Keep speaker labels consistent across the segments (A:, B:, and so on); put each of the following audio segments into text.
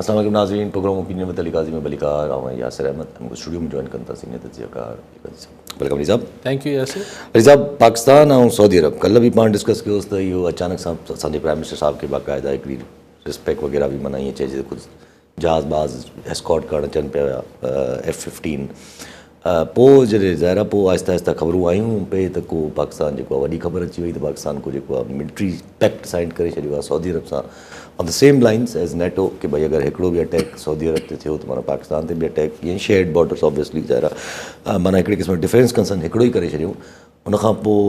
A: अस्सलाम वालेकुम नाज़रीन, प्रोग्राम ओपिनियन में अली काज़ी में बलिकार और यासिर अहमद हमको स्टूडियो में ज्वाइन करता सीनियर तज्ज़ियाकार welcome Ali sahab.
B: Thank you Yasir.
A: Ali sahab, Pakistan और सऊदी अरब कल भी पाण डिस्कस कयो त इहो अचानक सां असांजे प्राइम मिनिस्टर साहब खे बाक़ाइदा हिकिड़ी रिस्पेक्ट वग़ैरह भी मनाई अचे जे ख़ुदि जहाज़ बाज़ एस्कॉट करणु अचनि पिया F-15 पोइ जॾहिं ज़ाहिर पोइ आहिस्ता आहिस्ता ख़बरूं आयूं पे त को पाकिस्तान जेको आहे वॾी ख़बर अची वई त पाकिस्तान को जेको आहे मिलिट्री पैक्ट साइन करे छॾियो आहे सऊदी अरब सां on the same lines as NATO कि भई अगरि हिकिड़ो बि अटैक सऊदी अरब ते थियो त माना पाकिस्तान ते बि अटैक ईअं शेयर्ड बॉर्डर्स ऑब्वियसली ज़ाहिर आहे माना हिकिड़े क़िस्म डिफेंस कंसर्न हिकिड़ो ई करे छॾियूं। उनखां पोइ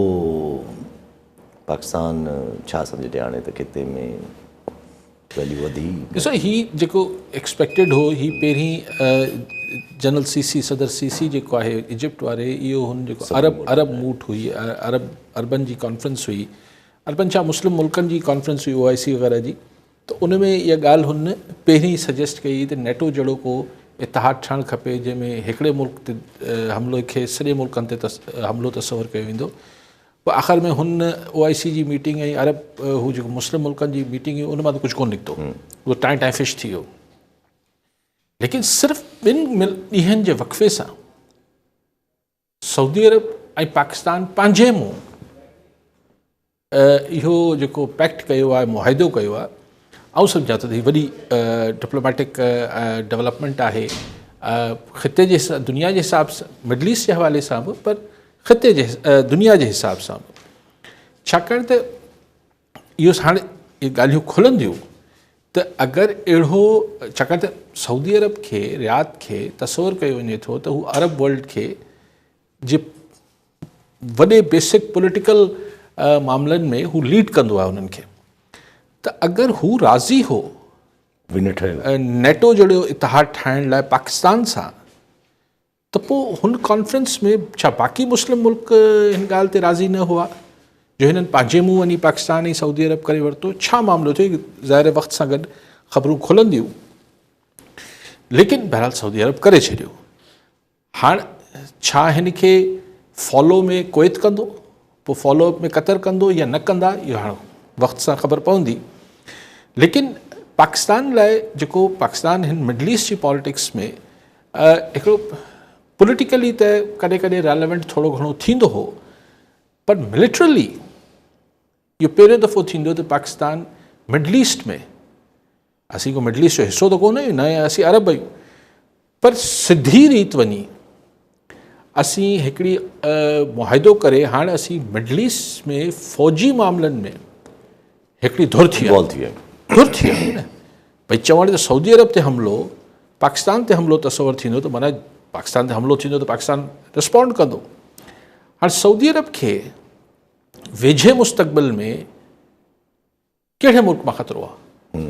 A: पाकिस्तान छा सम्झे हाणे त खिते में वैल्यू वधी।
B: ॾिसो हीउ जेको एक्सपेक्टेड हो ही पहिरीं जनरल सीसी सदर सीसी जेको आहे इजिप्ट वारे इहो हुन जेको अरब मूट हुई अरबनि जी कॉन्फ्रेंस हुई अरबनि छा मुस्लिम मुल्कनि जी कॉन्फ्रेंस हुई OIC वग़ैरह जी त उन में इहा ॻाल्हि हुन पहिरीं सजेस्ट कई त नेटो जहिड़ो को इतिहाद ठहणु खपे जंहिंमें हिकिड़े मुल्क ते हमिलो खे सॼे मुल्कनि ते हमिलो तसवर कयो वेंदो। पोइ आख़िर में हुन OIC जी मीटिंग ऐं अरब हू जेको मुस्लिम मुल्कनि जी मीटिंग हुई उन मां त कुझु कोन निकितो, उहो टाइम फिश थी वियो। लेकिन सिर्फ़ु ॿिनि ॾींहंनि जे वक़फ़े सां सऊदी अरब ऐं पाकिस्तान पंहिंजे मुंहुं इहो जेको पैक्ट कयो आहे मुआहिदो कयो आहे ऐं सम्झां थो त हीअ वॾी डिप्लोमेटिक डेवलपमेंट आहे ख़िते जे दुनिया जे हिसाब सां मिडल ईस्ट जे हवाले सां बि पर ख़िते जे दुनिया जे हिसाब सां बि छाकाणि त इहो हाणे इहे ॻाल्हियूं खुलंदियूं त अगरि अहिड़ो छाकाणि त सऊदी अरब खे रियाद खे तसवुरु कयो वञे थो त हू अरब वर्ल्ड खे जे वॾे बेसिक पॉलिटिकल मामलनि में हू लीड कंदो आहे उन्हनि खे त अगरि हू राज़ी हो नेटो जहिड़ो इतिहाद ठाहिण लाइ पाकिस्तान सां त पोइ हुन कॉन्फ्रेंस में छा बाक़ी मुस्लिम मुल्क हिन ॻाल्हि ते राज़ी न हुआ जो हिननि पंहिंजे मुंहुं वञी पाकिस्तान ऐं सऊदी अरब करे वरितो। छा मामिलो थियो ज़ाहिर वक़्त सां गॾु ख़बरूं खुलंदियूं लेकिन बहरहाल सऊदी अरब करे छॾियो। हाणे छा हिन खे फॉलो में कुवैत कंदो पोइ फॉलोअप में क़तर कंदो या न कंदा इहो हाणे वक़्त सां ख़बर पवंदी। लेकिन पाकिस्तान लाइ जेको पाकिस्तान हिन मिडल ईस्ट जी पॉलिटिक्स में हिकिड़ो पॉलिटिकली त कॾहिं कॾहिं रेलेवेंट थोरो घणो थींदो हो पर मिलिटरली इहो पहिरियों दफ़ो थींदो त पाकिस्तान मिडल ईस्ट में असीं को मिडल ईस्ट जो हिसो त कोन आहियूं न असीं अरब आहियूं पर सिधी रीत वञी असीं हिकिड़ी मुआहिदो करे हाणे असीं मिडल ईस्ट में फ़ौजी मामलनि में हिकिड़ी धुर थी आहे न भई चवण त सऊदी अरब ते हमिलो पाकिस्तान ते हमिलो तसवुरु थींदो त माना पाकिस्तान ते हमिलो थींदो त पाकिस्तान रिस्पॉन्ड कंदो। हाणे सऊदी अरब खे वेझे मुस्तक़बिल में कहिड़े मुल्क मां ख़तरो आहे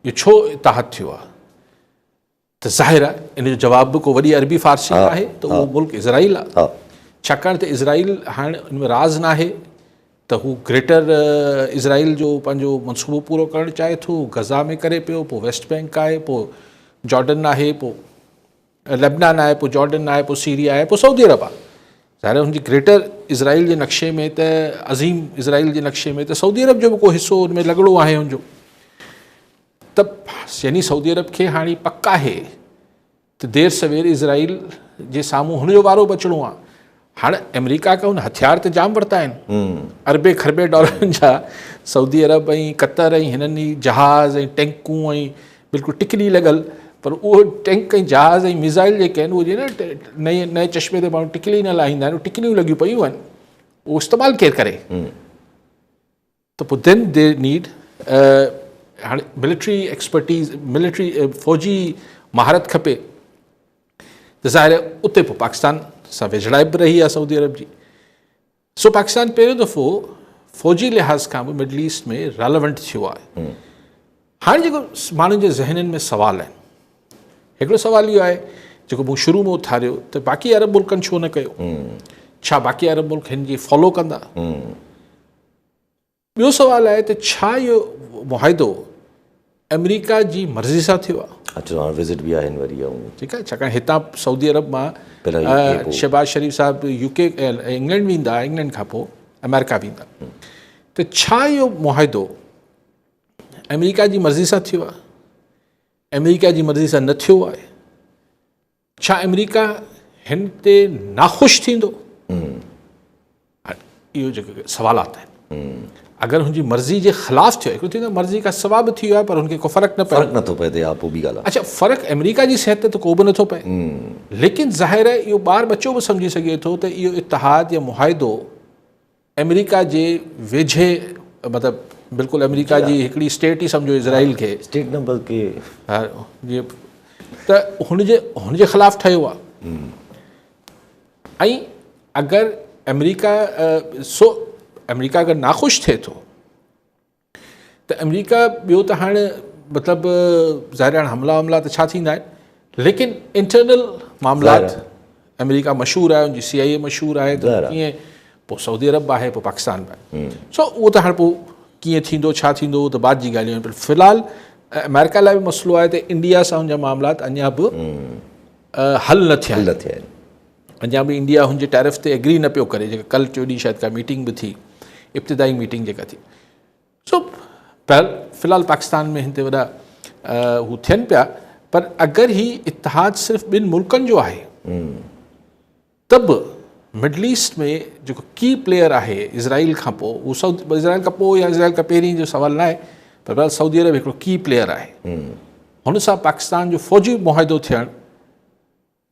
B: इहो छो इतिहाद थियो आहे त ज़ाहिर आहे इन जो जवाब बि को वॾी अरबी फ़ारसी आहे त उहो मुल्क इज़राइल आहे छाकाणि त इज़राइल हाणे उन में राज़ न आहे त हू ग्रेटर इज़राइल जो पंहिंजो मनसूबो पूरो करणु चाहे थो गज़ा में करे पियो पोइ वेस्ट बैंक आहे पोइ जॉर्डन आहे पोइ लेबनान आहे पोइ जॉर्डन आहे पोइ सीरिया आहे पोइ सऊदी अरब आहे। ज़ाहिर हुनजी ग्रेटर इज़राइल जे नक्शे में त अज़ीम इज़राइल जे नक्शे में त सऊदी अरब जो बि को हिसो हुन में लॻिड़ो आहे हुनजो त यानी सऊदी अरब खे हाणे पक आहे त देरि सवेर इज़राइल जे साम्हूं हुनजो वारो बचिणो आहे। हाणे अमेरिका खां हुन हथियार त जाम वरिता आहिनि अरबे खरबे डॉलरनि जा सऊदी अरब ऐं क़तर ऐं हिननि जहाज़ ऐं टैंकूं ऐं बिल्कुलु टिकली लॻल पर उहो टैंक ऐं जहाज़ ऐं मिज़ाइल जेके आहिनि उहे न नए चश्मे ते माण्हू टिकली न लाहींदा आहिनि टिकलियूं लॻियूं पियूं आहिनि उहो इस्तेमालु केरु करे त पोइ देन दे नीड हाणे मिलिट्री एक्सपर्टीज़ मिलिट्री फ़ौजी महारत खपे त ज़ाहिर उते पोइ पाकिस्तान सां वेझड़ाइप बि रही आहे सऊदी अरब जी। सो पाकिस्तान पहिरियों दफ़ो फ़ौजी लिहाज़ खां बि मिडल ईस्ट में रेलेवेंट थियो आहे। हाणे जेको माण्हुनि जे ज़हननि में सुवाल आहिनि हिकिड़ो सुवाल इहो आहे जेको मूं शुरू में उथारियो त बाक़ी अरब मुल्कनि छो न कयो छा बाक़ी अरब मुल्क हिन जी फॉलो कंदा। ॿियो सुवाल आहे त छा इहो मुआहिदो अमेरिका जी मर्ज़ी सां थियो आहे।
A: विज़िट बि आहिनि वरी
B: ठीकु आहे छाकाणि हितां सऊदी अरब मां शहबाज शरीफ़ साहिबु UK इंग्लैंड वेंदा इंग्लैंड खां पोइ अमेरिका वेंदा त छा इहो मुआहिदो अमेरिका जी मर्ज़ी सां थियो आहे अमेरिका जी मर्ज़ी सां न थियो आहे? छा अमेरिका हिन ते नाख़ुशि थींदो? इहो जेके सवालात आहिनि। अगरि हुनजी मर्ज़ी जे ख़िलाफ़ु थियो, हिकिड़ो थींदो मर्ज़ी का सवा बि थी वियो आहे पर हुनखे को फ़र्क़ु न पियो।
A: फ़र्क़ु नथो पए, हा पोइ बि ॻाल्हि आहे।
B: अच्छा, फ़र्क़ु अमेरिका जी सिहत ते को बि नथो पए, लेकिन ज़ाहिर आहे इहो ॿार बच्चो बि सम्झी सघे थो त इहो इतिहाद या मुआहिदो अमेरिका जे वेझे, मतिलबु बिल्कुलु अमेरिका जी हिकिड़ी स्टेट ई सम्झो इज़राइल खे,
A: स्टेट न बल्कि
B: जीअं त हुनजे ख़िलाफ़ु ठहियो आहे। ऐं अगरि अमेरिका अगरि नाख़ुशि थिए थो त अमेरिका ॿियो त हाणे मतिलबु ज़ाहिर हाणे हमला त छा थींदा आहिनि, लेकिन इंटरनल मामलात अमेरिका मशहूरु आहे, उनजी CIA मशहूरु आहे, त कीअं पोइ सऊदी अरब आहे, पोइ पाकिस्तान बि आहे। सो उहो त हाणे पोइ कीअं थींदो, छा थींदो, उहो त बाद जी ॻाल्हियूं आहिनि। पर फ़िलहालु अमेरिका लाइ बि मसइलो आहे त इंडिया सां हुनजा मामलात अञा बि हल न थिया आहिनि। अञा बि इंडिया हुनजे टैरिफ ते एग्री न पियो करे, जेका कल्ह टियों ॾींहुं शायदि का मीटिंग बि थी, इब्तिदाई मीटिंग जेका थी। सो फ़िलहालु पाकिस्तान में हिन ते वॾा हू थियनि पिया, पर अगरि ही इतिहाद सिर्फ़ु ॿिनि मुल्कनि जो आहे त बि मिडल ईस्ट में जेको की प्लेयर आहे इज़राइल खां पोइ, उहो इज़राइल खां पोइ या इज़राइल खां पहिरीं जो सवाल न आहे, पर सऊदी अरब हिकिड़ो की प्लेयर आहे। हुन सां पाकिस्तान जो फ़ौजी मुआहिदो थियण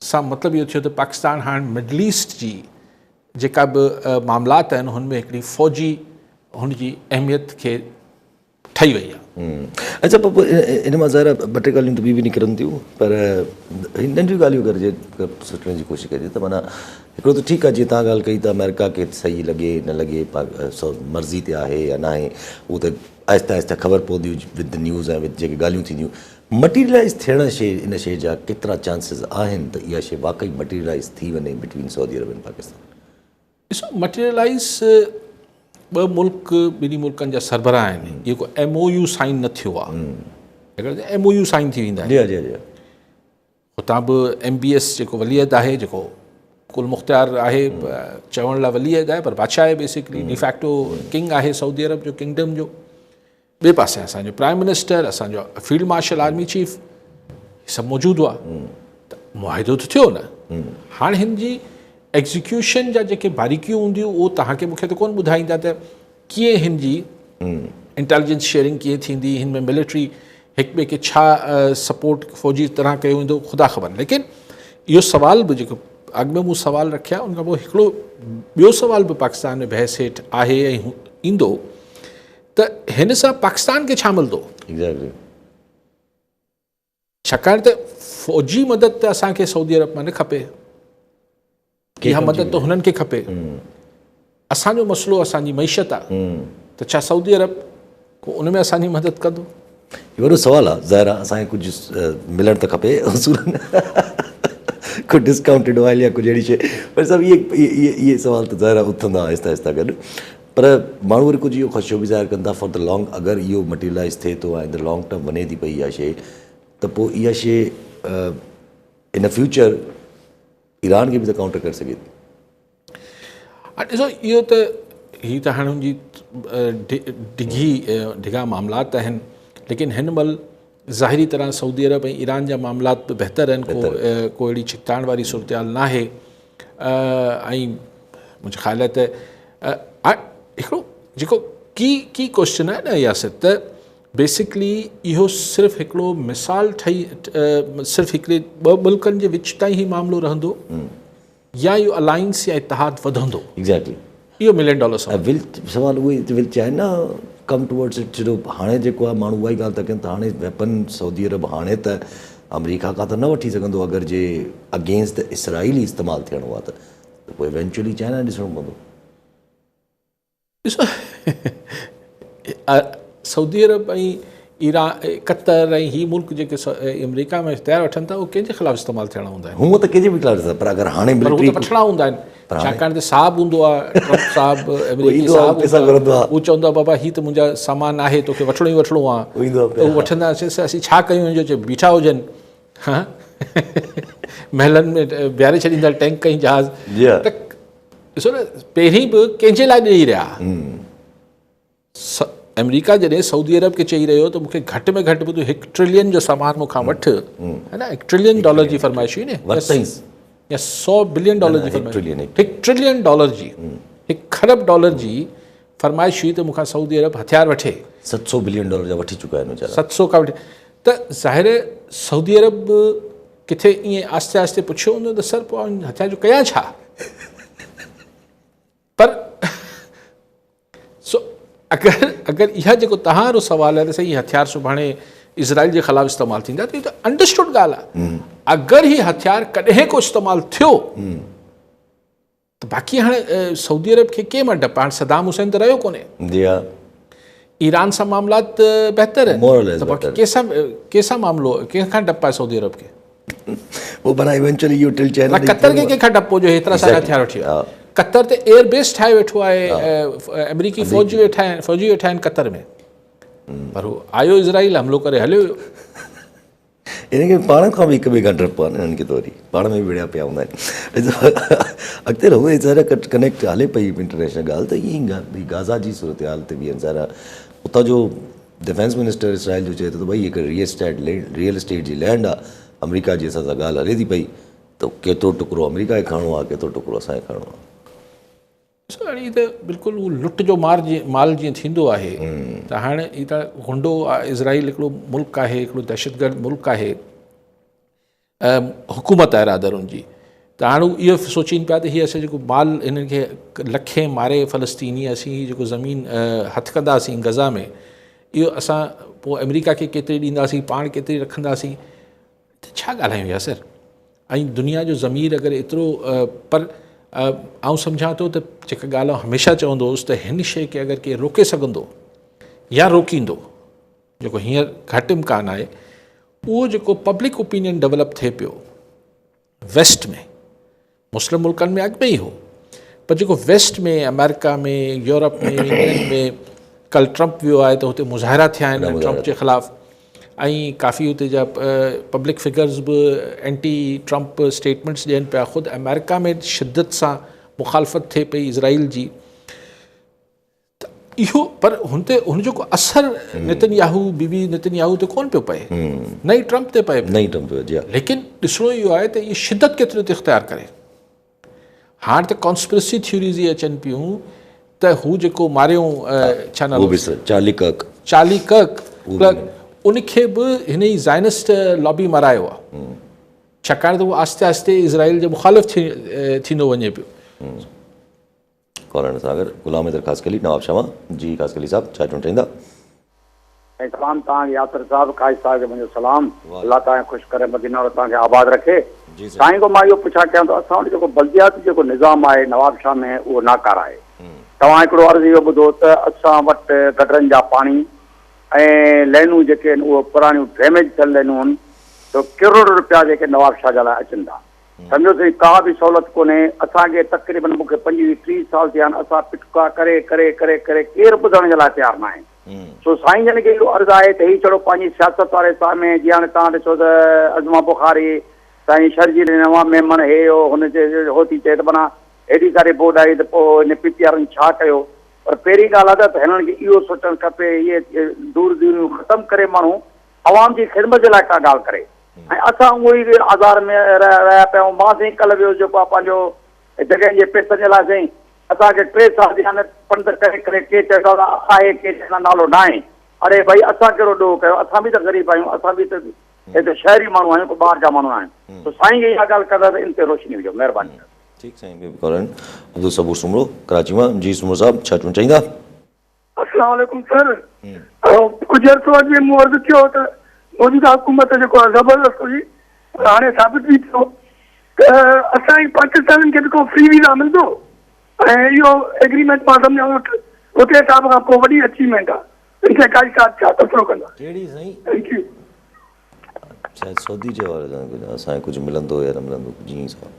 B: सां मतिलबु इहो थियो त पाकिस्तान हाणे मिडल ईस्ट जी जेका बि मामलात आहिनि हुन में हिकिड़ी फ़ौजी हुनजी अहमियत खे ठही वई आहे।
A: अच्छा, पोइ इन मां ज़ाहिर ॿ टे ॻाल्हियूं त ॿी बि निकिरनि थियूं, पर नंढियूं ॻाल्हियूं करिजे सोचण जी कोशिशि कजे त माना हिकिड़ो त ठीकु आहे, जीअं तव्हां ॻाल्हि कई त अमेरिका खे सही लॻे न लॻे, मर्ज़ी ते आहे या न आहे, उहो त आहिस्ता आहिस्ता ख़बर पवंदी विद द न्यूज़ ऐं विद जेके ॻाल्हियूं थींदियूं। मटीरियलाइज़ थियण शइ, इन शइ जा केतिरा चांसिस आहिनि त इहा शइ वाक़ई मटीरियलाइज़ थी वञे बिटवीन सऊदी अरब ऐं पाकिस्तान?
B: ॾिसो, मटीरियलाइज़ ॿिन्ही मुल्कनि जा सरबराह आहिनि, इहो को MOU साइन न थियो आहे। अगरि MOU साइन थी वेंदा आहिनि, हुतां बि MBS जेको वलीयत आहे, जेको कुल मुख़्तियार आहे, चवण लाइ वलीयत आहे पर बादशाह आहे, बेसिकली डिफैक्टो किंग आहे सऊदी अरब जो, किंगडम जो। ॿिए पासे असांजो प्राइम मिनिस्टर, असांजो फील्ड मार्शल आर्मी चीफ, सभु मौजूदु हुआ, त मुआहिदो त थियो न। हाणे हिन जी एग्ज़ीक्यूशन जा जेके बारीकियूं हूंदियूं उहो तव्हांखे मूंखे त कोन ॿुधाईंदा त कीअं हिन जी इंटेलिजेंस शेयरिंग कीअं थींदी, हिन में मिलिट्री हिक ॿिए खे छा सपोर्ट फ़ौजी तरह कयो वेंदो, ख़ुदा ख़बर। लेकिन इहो सवाल बि जेको अॻु में मूं सवाल रखिया, उन खां पोइ हिकिड़ो ॿियो सवाल बि पाकिस्तान में बहस हेठि आहे ऐं ईंदो त हिन सां पाकिस्तान खे छा मिलंदो। छाकाणि त फ़ौजी मदद त असांखे सऊदी अरब मां न खपे, इहा मदद त हुननि खे खपे। असांजो मसइलो असांजी मईशत आहे, त छा सऊदी अरब को उन में असांजी मदद कंदो?
A: इहो वॾो सुवालु आहे। ज़ाहिर आहे असांखे कुझु मिलणु त खपे, कुझु डिस्काउंटेड ऑइल या कुझु अहिड़ी शइ, पर सभु इहे सुवाल त ज़ाहिर उथंदा आहिस्ता आहिस्ता गॾु। पर माण्हू वरी कुझु इहो ख़ुशियो बि ज़ाहिर कनि था फॉर द लॉन्ग, अगरि इहो मटीरियलाइज़ थिए थो ऐं द लॉन्ग टर्म वञे थी पई इहा शइ, त पोइ इहा शइ इन फ्यूचर ईरान खे बि त काउंटर करे सघे थी।
B: ॾिसो, इहो त हीअ त हाणे हुनजी डिघा मामलात आहिनि, लेकिन हिन महिल ज़ाहिरी तरह सऊदी अरब ऐं ईरान जा मामलात बि बहितर आहिनि, को अहिड़ी छिकताइण वारी सूरत न आहे। ऐं मुंहिंजे ख़्याल आहे त हिकिड़ो जेको की क्वेश्चन आहे न यासिर, त बेसिकली इहो सिर्फ़ु हिकिड़ो मिसाल ठही सिर्फ़ु हिकिड़े ॿ मुल्कनि जे विच ताईं ई मामिलो रहंदो या इहो अलायंस या इतिहाद वधंदो।
A: एग्ज़ैक्टली,
B: इहो $1 मिलियन
A: सवाल उहे विल चाहिनि न कम टुवर्ड्स इट। छो हाणे जेको आहे माण्हू उहा ई ॻाल्हि था कनि त हाणे वेपन सऊदी अरब हाणे त अमरीका खां त न वठी सघंदो, अगरि जे अगेंस्ट इसराइल ई इस्तेमालु थियणो आहे त पोइ इवेंचुअली चाइना ॾिसणो पवंदो।
B: ॾिसो, सऊदी अरब ऐं ईरान, कतर ऐं ही मुल्क जेके अमरीका में इख़्तियार वठनि था, उहे कंहिंजे ख़िलाफ़ु इस्तेमालु थियणा हूंदा आहिनि।
A: हूअं त कंहिंजे बि ख़िलाफ़ु, पर अगरि हाणे
B: वठणा हूंदा आहिनि, छाकाणि त साहब हूंदो आहे, ट्रम्प साहब अमेरिकी साहब, उहो चवंदो आहे बाबा हीअ त मुंहिंजा सामान आहे, तोखे वठिणो ई वठिणो आहे, त उहो वठंदासीं। असीं छा कयूं, हिनजो बीठा हुजनि, हा महलनि में बीहारे छॾींदा टैंक ऐं जहाज़। त ॾिसो न, पहिरीं बि कंहिंजे लाइ ॾेई रहिया, अमेरिका जॾहिं सऊदी अरब खे चई रहियो त मूंखे घटि में घटि बि तूं $1 ट्रिलियन जो सामान मूंखां वठि, है न, $1 ट्रिलियन जी फरमाइश हुई न, या $100 बिलियन जी फरमाइश, $1 ट्रिलियन जी, $1 खरब जी फरमाइश हुई त मूंखां सऊदी अरब हथियार वठे।
A: $700 बिलियन जा वठी चुका आहिनि वीचारा।
B: 700 का वठी, त ज़ाहिर सऊदी अरब किथे ईअं आस्ते आस्ते पुछियो हूंदो त सर पोइ हथियार जो कयां छा, पर अगरि इहा जेको तव्हांजो सुवालु आहे त सही हथियार सुभाणे इज़राइल जे ख़िलाफ़ु इस्तेमालु थींदा त इहो त अंडरस्टूड ॻाल्हि आहे। अगरि हीउ हथियार कॾहिं को इस्तेमालु थियो त बाक़ी हाणे सऊदी अरब खे कंहिं मां डप, हाणे सदाम हुसैन त रहियो कोन्हे, ईरान सां मामलात बहितर आहिनि, त बाक़ी कंहिंसां मामिलो, कंहिंखां डप आहे सऊदी अरब खे? कतर खे कंहिंखां डप हो जो हेतिरा सारा हथियार वठी विया? कतर ते एयर बेस ठाहे वेठो आहे, अमेरिकी फ़ौजी वेठा आहिनि कतर में, पर हू आयो इज़राइल हमलो करे हलियो वियो।
A: इनखे पाण खां बि हिक ॿिए खां डपु आहे न, हिननि खे त वरी पाण में बि विड़िया पिया हूंदा आहिनि। अॻिते रहो ज़रा कनेक्ट हले पई इंटरनेशनल ॻाल्हि, त ईअं ई गाज़ा जी सूरत हाल ते बि ज़रा उतां जो डिफेंस मिनिस्टर इसराइल जो चए थो त भई हिकु रियल एस्टेट जी लैंड आहे, अमेरिका जी असां सां ॻाल्हि हले थी पई, त केतिरो टुकड़ो अमेरिका खे खणणो आहे, केतिरो टुकड़ो असांखे खणणो आहे।
B: हाणे त बिल्कुलु उहो लुट जो माल जीअं थींदो आहे, त हाणे हीअ त गुंडो आहे, इज़राइल हिकिड़ो मुल्क आहे, हिकिड़ो दहशतगर्द मुल्क आहे, हुकूमत आहे रादरुनि जी, त हाणे इहो सोचीनि पिया त हीअ असां जेको माल हिननि खे लखे मारे फ़लस्तीनी असीं जेको ज़मीन हथु कंदासीं गज़ा में, इहो असां पोइ अमेरिका खे केतिरी ॾींदासीं, पाण केतिरी रखंदासीं, त छा ॻाल्हायूं यासर? ऐं दुनिया जो ज़मीर अगरि एतिरो, पर आउं सम्झां थो त जेका ॻाल्हि हमेशह चवंदो हुउसि त हिन शइ खे अगरि केरु रोके सघंदो या रोकींदो, जेको हींअर घटि इम्कान आहे, उहो जेको पब्लिक ओपिनियन डेवलप थिए पियो वेस्ट में, मुस्लिम मुल्कनि में अॻु में ई हो, पर जेको वेस्ट में, अमेरिका में, यूरोप में, इंग्लैंड में, कल ट्रंप वियो आहे त हुते मुज़ाहिरा थिया आहिनि ट्रंप जे ख़िलाफ़ु, ऐं काफ़ी हुते जा पब्लिक फिगर्स बि एंटी ट्रंप स्टेटमेंट्स ॾियनि पिया, ख़ुदि अमेरिका में शिदत सां मुखालफ़त थिए पई इज़राइल जी, त इहो पर हुन जो को असरु नेतन्याहू बीबी नेतन्याहू ते कोन पियो पए, न ई ट्रंप ते पए, लेकिन ॾिसणो इहो आहे त इहा शिदत केतिरो थी इख़्तियार करे। हाणे त कॉन्स्पिरेसी थ्योरीज़ इहे अचनि पियूं त हू जेको मारियूं छा नालो चार्ली कर्क, उनखे बि हिन ई ज़ाइनिस्ट लॉबी मरायो आहे, छाकाणि त उहो आस्ते आस्ते इज़राइल जे मुखालिफ़ थींदो वञे पियो।
A: कॉलर सागर गुलाम हैदर ख़ासकली, नवाब शामा जी ख़ासकली साहब, छा चवणु चाहींदा?
C: सलाम तव्हांखे यासर साहब, काश साहब खे मुंहिंजो सलाम, अल्लाह तव्हांखे ख़ुशि करे, मदीना और तव्हांखे आबाद रखे। साईं को मां इहो पुछा कयां थो, असां वटि जेको बल्दियाती जेको निज़ाम आहे नवाब शाह में, उहो नाकार आहे। तव्हां हिकिड़ो अर्ज़ु इहो ॿुधो त असां वटि गटरनि जा पाणी ऐं लाइनूं जेके आहिनि उहे पुराणियूं डैमेज थियल लाइनूं आहिनि, त करोड़ रुपया जेके नवाब शाह जे लाइ अचनि था, सम्झो त का बि सहूलियत कोन्हे असांखे, तक़रीबन मूंखे 25-30 साल थिया आहिनि, असां पिटका करे करे करे करे केरु ॿुधण जे लाइ तयारु न आहे। सो साईं जन खे इहो अर्ज़ु आहे त हीउ छड़ो पंहिंजी सियासत वारे सां में, जीअं हाणे तव्हां ॾिसो त अज़मा बुखारी साईं शर्जील नवां मेमन हे हो, हुनजे हो थी चए त माना हेॾी सारी बोर्ड आई त पोइ हिन पीटीआरनि छा कयो, पर पहिरीं ॻाल्हि आहे त हिननि खे इहो सोचणु खपे, इहे दूर दूरियूं ख़तमु करे माण्हू आवाम जी ख़िदमत जे लाइ का ॻाल्हि करे, ऐं असां उहो ई आज़ार में रहिया पिया आहियूं। मां साईं कल्ह वियो जेको आहे पंहिंजो जॻहि जे पैसनि जे लाइ साईं, असांखे 3 साल थी हाणे पंध करे करे केरु चवंदा आहे, केरु चवंदा नालो न आहे, अरे भई असां कहिड़ो ॾोह कयो, असां बि त ग़रीब आहियूं, असां बि त हिते शहरी माण्हू आहियूं, को ॿाहिरि जा माण्हू आहियूं, त साईं खे इहा ॻाल्हि कंदा त इन ते रोशनी हुजे, महिरबानी।
A: ठीकु साईं, अब्दुल सबूर सुमरो कराची मां, जी सुमरो साहब छा चवणु चाहींदा?
D: अस्सलाम वालेकुम सर, कुझु अर्सो अॻु मूं अर्ज़ु कयो त मौजूदा हुकूमत जेको आहे ज़बरदस्त हुई, हाणे साबित बि थियो त असांजी पाकिस्तानियुनि खे जेको फ्री वीज़ा मिलंदो, ऐं इहो एग्रीमेंट मां सम्झां हुते हिसाब खां पोइ वॾी अचीवमेंट आहे, हिनखे काई साथ छा तफ़रो कंदा? Thank U.
A: शायदि सऊदी जे वारे असांखे कुझु मिलंदो या न मिलंदो, जी साहब।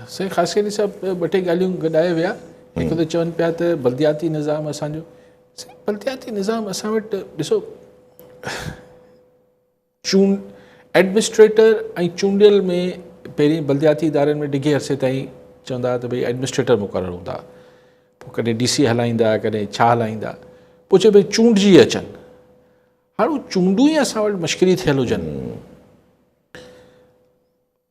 B: साईं ख़ासकरी साहब ॿ टे ॻाल्हियूं गॾाए विया, हिकु त चवनि पिया त बल्दियाती निज़ाम असांजो, बल्दियाती निज़ाम असां वटि ॾिसो, एडमिनिस्ट्रेटर ऐं चूंडियल में पहिरीं बल्दियाती इदारनि में डिघे अरसे ताईं चवंदा त भई एडमिनिस्ट्रेटर मुक़ररु हूंदा, पोइ कॾहिं DC हलाईंदा, कॾहिं छा हलाईंदा, पोइ चए भई चूंडजी अचनि। हाणे उहे चूंडूं ई असां वटि मश्किरी थियल हुजनि,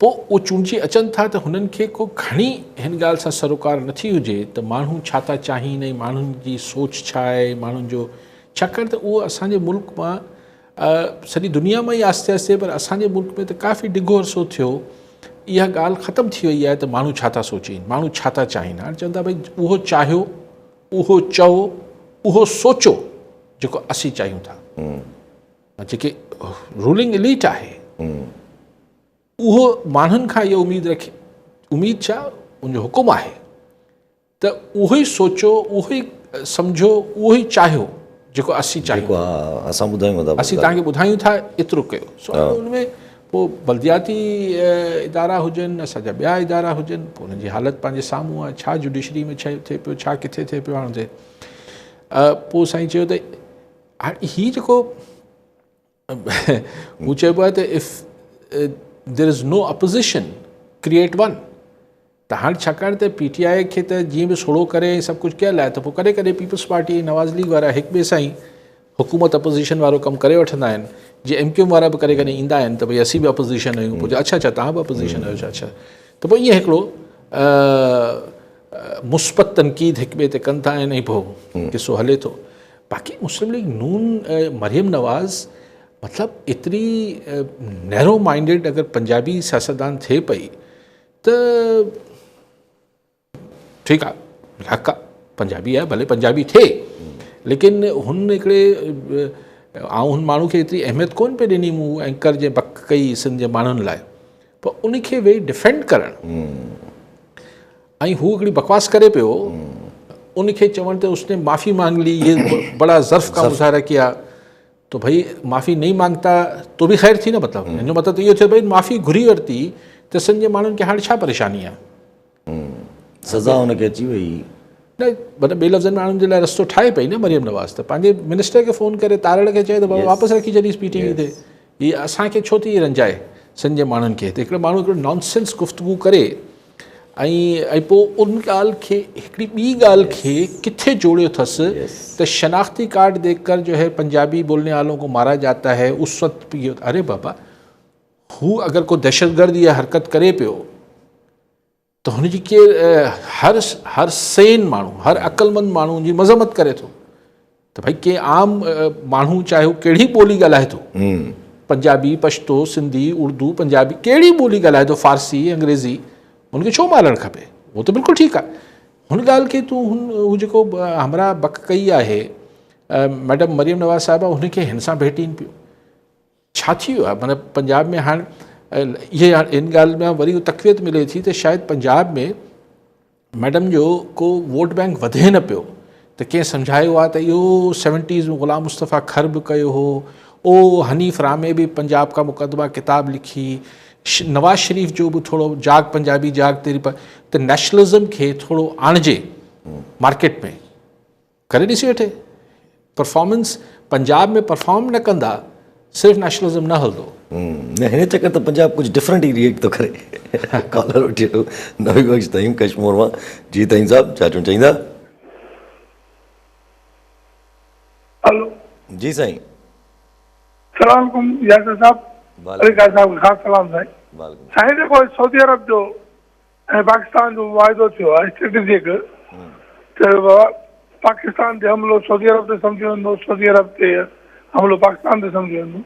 B: पोइ उहे चूंडजी अचनि था त हुननि खे को घणी हिन ॻाल्हि सां सरोकार नथी हुजे त माण्हू छा था चाहीनि, माण्हुनि जी सोच छा आहे, माण्हुनि जो, छाकाणि त उहो असांजे मुल्क मां सॼी दुनिया में ई आस्ते आस्ते, पर असांजे मुल्क में त काफ़ी ॾिघो अरसो थियो इहा ॻाल्हि ख़तमु थी वई आहे त माण्हू छा था सोचीनि, माण्हू छा था चाहीनि। हाणे चवनि था भई उहो चाहियो, उहो चओ, उहो सोचो जेको असीं चाहियूं था। जेके रूलिंग एलीट आहे उहो माण्हुनि खां इहो उमेद छा, उनजो हुकुम आहे त उहो ई सोचो, उहो ई सम्झो, उहो ई चाहियो जेको असीं चाहियूं,
A: असां ॿुधायूं था,
B: असीं तव्हांखे ॿुधायूं था एतिरो कयो। सो उनमें पोइ बल्दियाती इदारा हुजनि, असांजा ॿिया इदारा हुजनि, पोइ उन्हनि जी हालति पंहिंजे साम्हूं आहे, छा जुडिशरी में छा थिए पियो, छा किथे थिए पियो। हाणे पोइ साईं चयो त हाणे हीउ जेको हू चइबो आहे त if there is no opposition create one. त हाणे छाकाणि त PTI खे त जीअं बि सोढ़ो करे सभु कुझु कयल आहे, त पोइ कॾहिं कॾहिं पीपल्स पार्टी नवाज़ लीग वारा हिक ॿिए सां ई हुकूमत अपोज़िशन वारो कमु करे वठंदा आहिनि। जीअं MQM वारा बि कॾहिं कॾहिं ईंदा आहिनि त भई असीं बि अपोज़िशन आहियूं, पोइ अच्छा तव्हां बि अपोज़िशन आहियो, अच्छा त पोइ ईअं हिकिड़ो मुस्बत तनक़ीद हिक ॿिए ते कनि था ऐं पोइ किसो हले थो। बाक़ी मुस्लिम लीग नून मरियम नवाज़ मतिलबु एतिरी नैरो माइंडेड अगरि पंजाबी सियासतदान थिए पई त ठीकु आहे, हक़ आहे, पंजाबी आहे, भले पंजाबी थिए, लेकिन हुन हिकिड़े हुन माण्हू खे एतिरी अहमियत कोन पे ॾिनी मूं एंकर जे बक कई सिंध जे माण्हुनि लाइ, पर उनखे वेही डिफेंड करणु ऐं हू हिकिड़ी बकवास करे पियो, उनखे चवण त उसने माफ़ी मांग ली, ये बड़ा ज़र्फ़ का मुज़ाहरा किया, तो भाई माफ़ी नहीं मांगता तो भी ख़ैर थी न। मतिलबु हिन जो मतिलबु इहो थियो भई माफ़ी घुरी वरिती त सिंध जे माण्हुनि खे हाणे छा परेशानी आहे,
A: सज़ा हुनखे अची वई
B: न। मतिलबु ॿिए लफ़्ज़नि में माण्हुनि जे लाइ रस्तो ठाहे पई न मरियम नवाज़, त पंहिंजे मिनिस्टर खे फ़ोन करे तारड़ खे चए त वापसि रखी छॾीसि PTI ते, हीअ असांखे छो थी रंजाए सिंध जे माण्हुनि खे। त हिकिड़ो माण्हू हिकिड़ो नॉनसेंस गुफ़्तगू करे ऐं पोइ उन ॻाल्हि खे हिकिड़ी ॿी ॻाल्हि खे किथे जोड़ियो अथसि त शनाख्ती कार्ड देखकर जो है पंजाबी बोलने वालों को मारा जाता है उस वक्त। अरे बाबा, हू अगरि को दहशतगर्द या हरकत करे पियो त हुनजी के हर सेन माण्हू, हर अक़लमंद माण्हू जी मज़म्मत करे थो। त भई के आम माण्हू चाहे हू कहिड़ी ॿोली ॻाल्हाए थो, पंजाबी, पश्तो, सिंधी, उर्दू, पंजाबी, कहिड़ी ॿोली ॻाल्हाए थो, फ़ारसी, अंग्रेज़ी, हुनखे छो मारणु खपे? उहो त बिल्कुलु ठीकु आहे। हुन ॻाल्हि खे तूं हू जेको हमरा बक कई आहे मैडम मरियम नवाज़ साहिबा, हुनखे हिन सां भेटीनि पियो, छा थी वियो आहे? माना पंजाब में हाणे इहे इन ॻाल्हि में वरी तक़वियत मिले थी त शायदि पंजाब में मैडम जो को वोट बैंक वधे न पियो, त कंहिं सम्झायो आहे त इहो 70s में ग़ुलाम मुस्तफ़ा खर बि कयो हो, ओ हनीफ़ रामे बि पंजाब का मुक़दमा किताब लिखी, नवाज़ शरीफ़ जो बि थोरो जाग पंजाबी जाग तेरी पर, त नेशनलिज़म खे थोरो आणिजे मार्केट में करे ॾिसी वठे। परफॉर्मेंस पंजाब में परफॉर्म न कंदा, सिर्फ़ु नेशनलिज़म न हलंदो।
A: न हिन चकर त पंजाब कुझु डिफरेंट ई रिएक्ट थो करे। कॉलर वठी वठो, नवी बख़्श ताईं कश्मीर मां। जी ताईं साहब, छा चवणु चाहींदा?
D: हेलो
A: जी साईं।
D: सलाम अलैकुम यासर साहब। अलीकार साहब ख़ासि सलाम साईं। साईं जेको सऊदी अरब जो ऐं पाकिस्तान जो मुआहिदो थियो आहे स्ट्रेटेजिक, त पाकिस्तान ते हमिलो सऊदी अरब ते सम्झो वेंदो, सऊदी अरब ते हमिलो पाकिस्तान ते सम्झो वेंदो,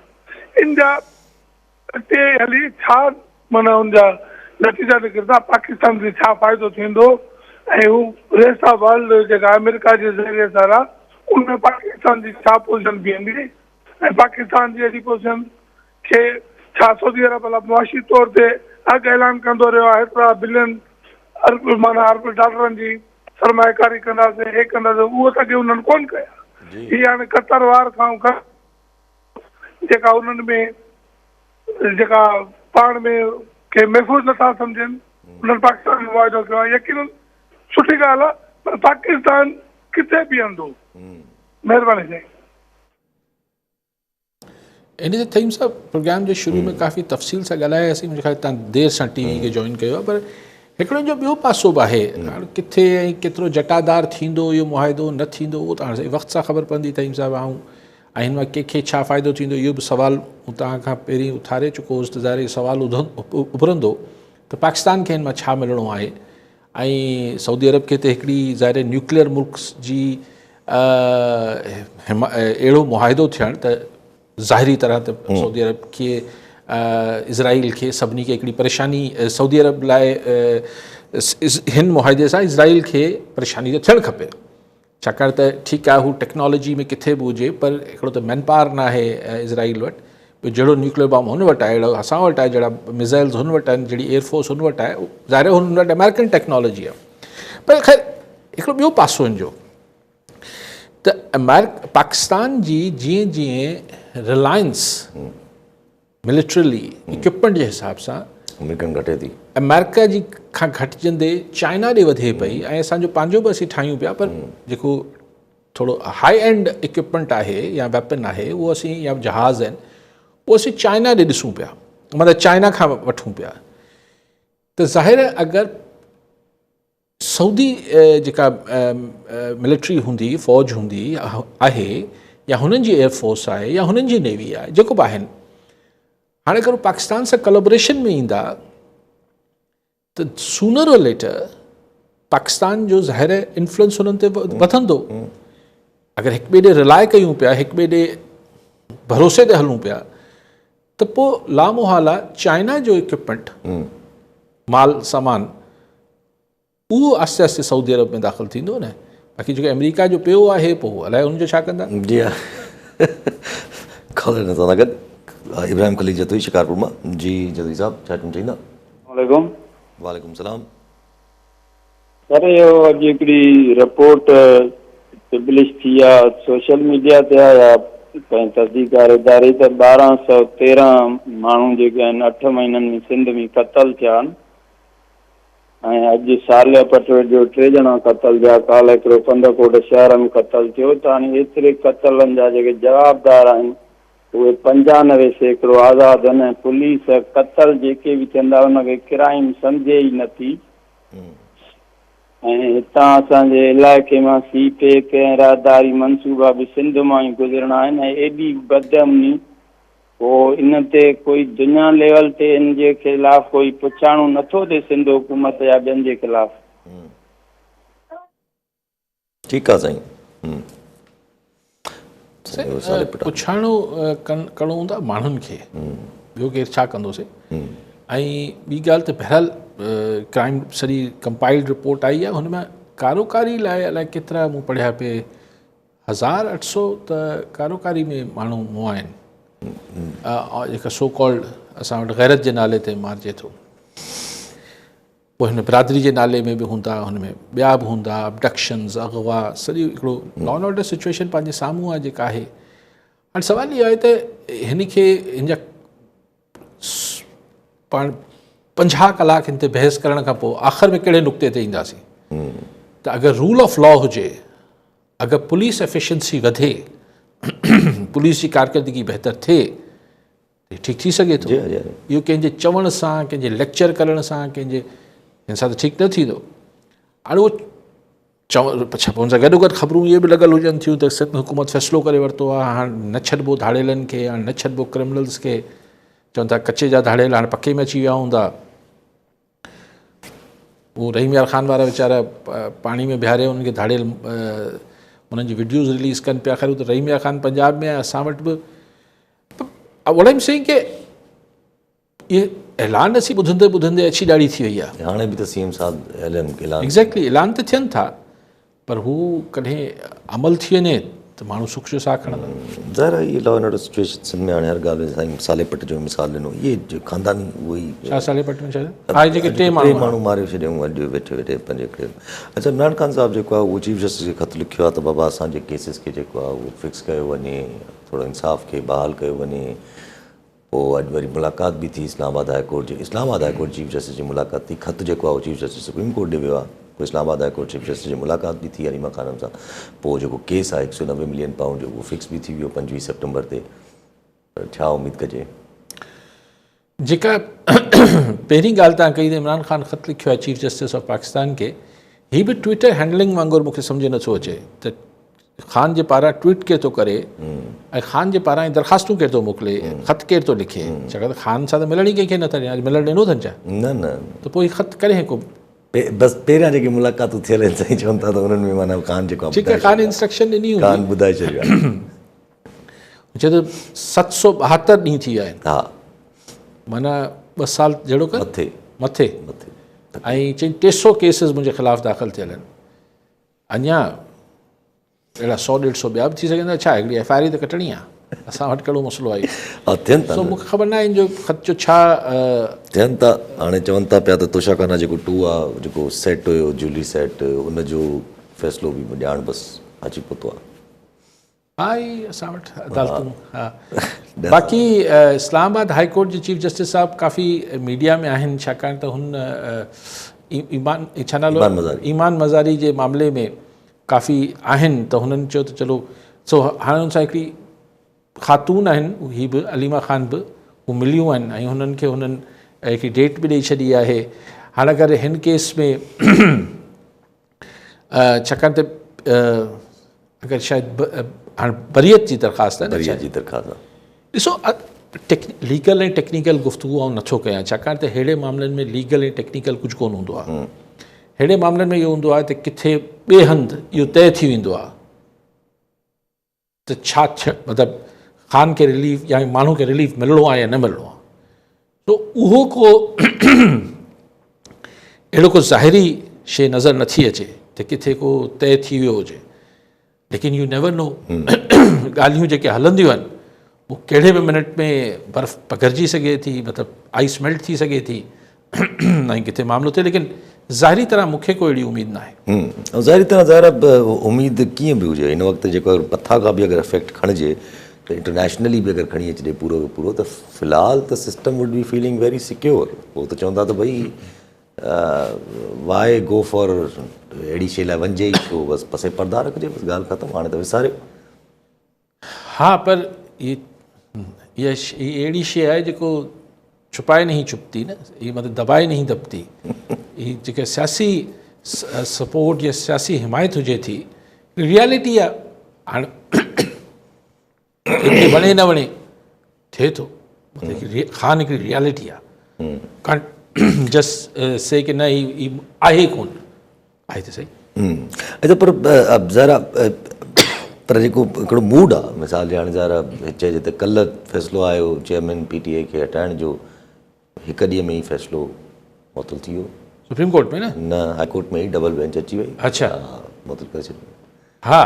D: इन जा टे हली छा माना हुनजा नतीजा निकिरंदा, पाकिस्तान खे छा फ़ाइदो थींदो, ऐं हू रेस्ट ऑफ वर्ल्ड जेका अमेरिका जे ज़रिए सां आहे उनमें पाकिस्तान जी छा पोज़ीशन बीहंदी, ऐं पाकिस्तान जी अहिड़ी पोज़ीशन खे छा सऊदी अरब अला मुआशी तौर ते अॻु ऐलान कंदो रहियो आहे हेतिरा बिलियन अरब डॉलरनि जी सरमायाकारी कंदासीं, हे कंदासीं, उहो त अॻे उन्हनि कोन कया। हीअ हाणे कतर वार खां जेका उन्हनि में जेका पाण में खे महफ़ूज़ नथा सम्झनि, उन्हनि पाकिस्तान में मुआहिदो कयो आहे। यकीन सुठी ॻाल्हि आहे, पर पाकिस्तान किथे बीहंदो? महिरबानी साईं।
B: इन जे थईम साहब प्रोग्राम जे शुरू में काफ़ी तफ़सील सां ॻाल्हायासीं, मुंहिंजे ख़्याल तव्हां देरि सां TV खे जॉइन कयो आहे, पर हिकिड़ो जो ॿियो पासो बि आहे, हाणे किथे ऐं केतिरो जटादार थींदो इहो मुआहिदो न थींदो उहो त हाणे वक़्त सां ख़बर पवंदी तईं साहिबु। ऐं हिन मां कंहिंखे छा फ़ाइदो थींदो इहो बि सुवालु मूं तव्हां खां पहिरीं उथारे चुको हुउसि त ज़ाहिर सुवालु उभरंदो त पाकिस्तान खे हिन मां छा मिलणो आहे। ऐं सऊदी अरब खे त हिकिड़ी ज़ाहिर न्यूक्लियर मुल्क जी अहिड़ो मुआहिदो थियणु त ज़ाहिरी तरह त सऊदी अरब खे इज़राइल खे सभिनी खे हिकिड़ी परेशानी, सऊदी अरब लाइ हिन मुआहिदे सां इज़राइल खे परेशानी त थियणु खपे, छाकाणि त ठीकु आहे हू टेक्नोलॉजी में किथे बि हुजे पर हिकिड़ो त मैन पावर न आहे इज़राइल वटि, ॿियो जहिड़ो न्यूक्लियर बॉम्ब हुन वटि आहे, अहिड़ो असां वटि आहे, जहिड़ा मिज़ाइल्स हुन वटि आहिनि, जहिड़ी एयरफोर्स हुन वटि आहे, ज़ाहिर हुन वटि अमेरिकन टेक्नोलॉजी आहे। पर ख़ैर हिकिड़ो ॿियो पासो हिन जो त पाकिस्तान जी जीअं जीअं रिलायंस मिलिट्रली इक्विपमेंट जे हिसाब सां
A: घटे थी,
B: अमेरिका जी खां घटिजंदे चाइना ॾे वधे पई, ऐं असांजो पंहिंजो बि असीं ठाहियूं पिया, पर जेको थोरो हाई एंड इक्विपमेंट आहे या वेपन आहे उहो असीं, या जहाज़ आहिनि उहो असीं चाइना ॾे ॾिसूं पिया, मतिलबु चाइना खां वठूं पिया। त ज़ाहिर अगरि सऊदी जेका मिलिट्री हूंदी, फ़ौज हूंदी आहे, या हुननि जी एयरफोर्स आहे, या हुननि जी नेवी आहे, जेको बि आहिनि, हाणे अगरि पाकिस्तान सां कोलैबोरेशन में ईंदा त सूनर और लेटर पाकिस्तान जो ज़ाहिर इन्फ्लुएंस हुननि ते वधंदो। अगरि हिक ॿिए ॾे रिलाए कयूं पिया, हिक ॿिए ॾे भरोसे ते हलूं पिया, त पोइ लामोहाला चाइना जो इक्विपमेंट माल सामान उहो आस्ते आस्ते सऊदी अरब में दाख़िल थींदो न। बाक़ी जेको अमेरिका जो पियो आहे पोइ अलाए हुनजो छा कंदा।
A: जी हा खबर नज़र गॾु इब्राहिम खलील जतोई शिकारपुर मां। जी जतोई साहब छा चवंदा?
C: वालेकुम
A: वालेकुम सलाम।
C: सर इहो अॼु हिकिड़ी रिपोर्ट पब्लिश थी आहे सोशल मीडिया ते आहे या कंहिं तहक़ीक़ात इदारे त 1213 माण्हू जेके आहिनि 8 महीननि में सिंध में क़तल थिया आहिनि, ऐं अॼु सालिया पटोड़ जो 3 ॼणा क़तल थिया, काल्ह हिकिड़ो कंदकोट शहर में क़तल थियो। त हाणे एतिरे क़तलनि जा जेके जवाबदार आहिनि उहे 95% आज़ादु आहिनि, ऐं पुलिस क़तल जेके बि थियंदा उनखे क्राइम सम्झे ई नथी। ऐं हितां असांजे इलाइक़े मां सीपेक ऐं राहदारी मनसूबा बि सिंध मां ई गुज़रना आहिनि, ऐं एॾी बदअमनी पोइ इन ते कोई दुनिया लेवल ते इन जे ख़िलाफ़ कोई पुछाणो नथो थिए सिंध हुकूमत या ॿियनि जे ख़िलाफ़।
A: ठीकु आहे साईं।
B: पुछाणो करिणो हूंदा माण्हुनि खे, ॿियो केरु छा कंदोसीं। ऐं ॿी ॻाल्हि त बहरहाल क्राइम सॼी कंपाइल्ड रिपोर्ट आई आहे, हुन में कारोकारी लाइ अलाए केतिरा मूं पढ़िया पे 1800 त कारोकारी में माण्हू मुआ आहिनि, जेका सो कॉल्ड असां वटि गैरत जे नाले ते मारिजे थो। पोइ हिन बिरादरी जे नाले में बि हूंदा, हुन में ॿिया बि हूंदा, अबडक्शन्स, अगवा, सॼी हिकिड़ो लॉ एंड ऑर्डर सिचुएशन पंहिंजे साम्हूं आहे जेका आहे। हाणे सुवालु इहो आहे त हिन खे हिन जा पाण 50 कलाक हिन ते बहस करण खां पोइ आख़िर में कहिड़े नुक़्ते ते ईंदासीं त अगरि रूल ऑफ लॉ हुजे, अगरि पुलिस एफिशिएंसी वधे, पुलिस जी कारकर्दगी बहितर थिए, ठीकु थी सघे थो। इहो कंहिंजे चवण सां, कंहिंजे लेक्चर करण सां, कंहिंजे हिन सां त ठीकु न थींदो। हाणे उहो अच्छा पोइ हुन सां गॾो गॾु ख़बरूं इहे बि लॻल हुजनि थियूं त सिंध हुकूमत फ़ैसिलो करे वरितो आहे, हाणे न छॾिबो धाड़ेलनि खे, हाणे न छॾिबो क्रिमिनल्स खे, चवनि था कचे जा धाड़ेल हाणे पके में अची विया हूंदा। उहो रहीम यार ख़ान वारा वीचारा पाणी में बीहारे उन्हनि खे धाड़ेल उन्हनि जी वीडियोज़ रिलीज़ कनि पिया। ख़ैर त रहीम यार ख़ान पंजाब में आहे, असां वटि बि वट एम सेइंग के इहे ऐलान असीं ॿुधंदे ॿुधंदे अची ॾाढी थी वई आहे।
A: हाणे बि त सीएम साहब ऐलान
B: एग्ज़ैक्टली ऐलान त थियनि था, पर हू कॾहिं अमल थी वञे त माण्हू सुख जो साह खणंदा।
A: ज़ाहिर आहे इहे law and order situation Sindh में हाणे हर ॻाल्हि में साईं साले पट जो मिसाल ॾिनो, इहे जो ख़ानदानी उहो ई
B: छा साले पट में छा आहे जेके 3 माण्हू
A: मारे छॾियऊं अॼु वेठे वेठे पंहिंजे हिकिड़े। अच्छा इमरान ख़ान साहिबु जेको आहे उहो चीफ जस्टिस खे ख़तु लिखियो आहे त बाबा असांजे केसिस खे जेको आहे उहो फिक्स कयो वञे, थोरो इंसाफ़ खे बहाल कयो वञे। पोइ अॼु वरी मुलाक़ात बि थी इस्लामाबाद हाई कोर्ट जे, Islamabad high court chief justice जी मुलाक़ात थी। ख़तु जेको आहे उहो चीफ जस्टिस सुप्रीम कोर्ट ॾे वियो आहे, पोइ Islamabad high court chief justice जी मुलाक़ात बि थी अरीमा ख़ानम सां। पोइ जेको केस आहे 190 मिलियन पाउंड जो उहो फिक्स बि थी वियो 25 सितंबर ते। छा उमेदु कजे?
B: जेका पहिरीं ॻाल्हि तव्हां कई त इमरान ख़ान ख़त लिखियो आहे चीफ जस्टिस ऑफ पाकिस्तान खे, हीअ बि ट्विटर हैंडलिंग वांगुरु मूंखे सम्झ नथो अचे त ख़ान जे पारां ट्वीट केरु थो करे ऐं ख़ान जे पारां दरख़्वास्तूं केरु थो मोकिले, ख़त केरु थो लिखे, छाकाणि त ख़ान सां त मिलण ई कंहिंखे नथा ॾियनि, मिलणु ॾिनो अथनि छा?
A: न न
B: त पोइ हीउ ख़त करे को
A: बसि पहिरियां जेके मुलाक़ातूं थियल आहिनि साईं चवनि था त उन्हनि में माना ख़ान जेको
B: ठीकु आहे, ख़ान इंस्ट्रक्शन ॾिनी हुई,
A: ख़ान ॿुधाए छॾियो आहे।
B: चए त 772 ॾींहं थी विया आहिनि,
A: हा
B: माना 2 साल जहिड़ो कर
A: मथे
B: मथे
A: मथे
B: ऐं चई 300 केसिस मुंहिंजे ख़िलाफ़ु दाख़िल थियल आहिनि, अञा अहिड़ा 100-150 ॿिया बि थी सघंदा, छा हिकिड़ी FIR त कटणी आहे, असां वटि कहिड़ो मसइलो आहे?
A: हा थियनि था
B: सो मूंखे ख़बर न आहे इन जो ख़त जो छा
A: थियनि था। हाणे चवनि था पिया त तोशाखाना जेको 2 आहे, जेको सेट हुयो जूली सेट, उनजो फ़ैसिलो बि ॼाण बसि अची पहुतो आहे।
B: आहे असां वटि अदालतूं। हा, बाक़ी इस्लामाबाद हाई कोर्ट जे चीफ जस्टिस साहिबु काफ़ी मीडिया में आहिनि, छाकाणि त हुन छा नालो ईमान मज़ारी जे मामले में काफ़ी आहिनि, त हुननि चयो त चलो सो हाणे हुन सां हिकिड़ी ख़ातून आहिनि, ही बि अलीमा ख़ान बि, हू मिलियूं आहिनि ऐं हुननि खे हुननि हिकिड़ी डेट बि ॾेई छॾी आहे। हाणे अगरि हिन केस में छाकाणि त अगरि शायदि हाणे बरियत जी दरख़्वास्त आहे,
A: बरियत जी दरख़्वास्त
B: ॾिसो लीगल ऐं टेक्निकल गुफ़्तगू आउं नथो कयां, छाकाणि त अहिड़े मामलनि में लीगल ऐं टेक्निकल कुझु कोन हूंदो आहे। अहिड़े मामलनि में इहो हूंदो आहे त किथे ॿिए हंधि इहो तइ थी वेंदो आहे त छा मतिलबु ख़ान खे रिलीफ या माण्हू खे रिलीफ मिलणो आहे या न मिलणो आहे, त उहो को अहिड़ो को ज़ाहिरी शइ नज़र नथी अचे त किथे को तइ थी वियो हुजे, लेकिन यू नेवर नो ॻाल्हियूं जेके हलंदियूं आहिनि उहो कहिड़े बि मिनट में बर्फ़ पघिरजी सघे थी, मतिलबु आइस मेल्ट थी सघे थी ऐं किथे मामिलो थिए, लेकिन ज़ाहिरी तरह मूंखे कोई अहिड़ी उमेदु न आहे।
A: ऐं ज़ाहिरी तरह ज़ाहिर उमेदु कीअं बि हुजे, हिन वक़्तु जेको मथां खां बि अगरि इफेक्ट खणिजे त इंटरनेशनली बि अगरि खणी अचिजे पूरो पूरो, त फ़िलहालु त system would be feeling very secure. पोइ त चवंदा त भई वाए गो फॉर अहिड़ी शइ लाइ वञिजे ई छो, बसि पसे पर्दा रखिजे, बसि ॻाल्हि ख़तमु, हाणे त विसारियो।
B: हाँ, पर इहा अहिड़ी शइ आहे जेको छुपाए नहीं चुपती न, ये मतलब दबाए नहीं दबती। ये जेके सियासी सपोर्ट या सियासी हिमायत हुजे थी, रियलिटी आहे, हाणे वणे न वणे थिए थो, मतलब ख़ान हिकिड़ी रियलिटी आहे, कान जस्ट से कि न ही आहे कोन, आहे त सही।
A: अच्छा, पर अब ज़रा पर जेको हिकिड़ो मूड आहे, मिसाल जे हाणे ज़रा चइजे त कल्ह फ़ैसिलो आयो चेयरमैन PTA खे हटाइण जो, हिकु ॾींहं में ई फ़ैसिलो मुअतल थी वियो
B: सुप्रीम कोर्ट में
A: न हाई कोर्ट में ई डबल बेंच अची वई।
B: अच्छा,
A: मुअतल करे छॾियो।
B: हा,